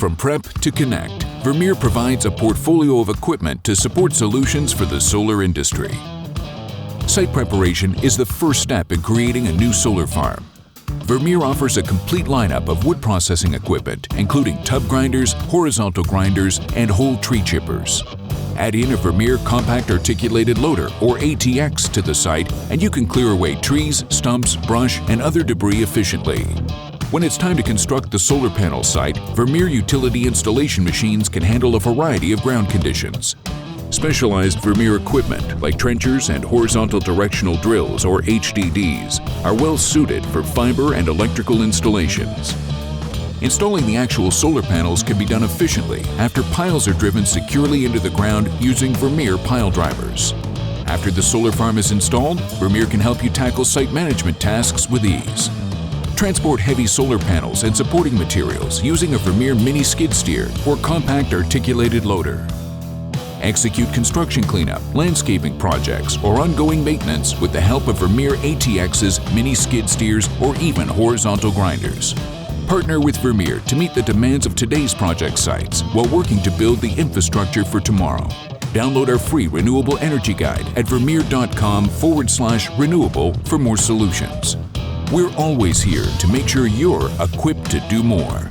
From prep to connect, Vermeer provides a portfolio of equipment to support solutions for the solar industry. Site preparation is the first step in creating a new solar farm. Vermeer offers a complete lineup of wood processing equipment, including tub grinders, horizontal grinders, and whole tree chippers. Add in a Vermeer Compact Articulated Loader, or ATX, to the site, and you can clear away trees, stumps, brush, and other debris efficiently. When it's time to construct the solar panel site, Vermeer utility installation machines can handle a variety of ground conditions. Specialized Vermeer equipment, like trenchers and horizontal directional drills, or HDDs, are well suited for fiber and electrical installations. Installing the actual solar panels can be done efficiently after piles are driven securely into the ground using Vermeer pile drivers. After the solar farm is installed, Vermeer can help you tackle site management tasks with ease. Transport heavy solar panels and supporting materials using a Vermeer mini skid steer or compact articulated loader. Execute construction cleanup, landscaping projects, or ongoing maintenance with the help of Vermeer ATX's mini skid steers or even horizontal grinders. Partner with Vermeer to meet the demands of today's project sites while working to build the infrastructure for tomorrow. Download our free renewable energy guide at vermeer.com/renewable for more solutions. We're always here to make sure you're equipped to do more.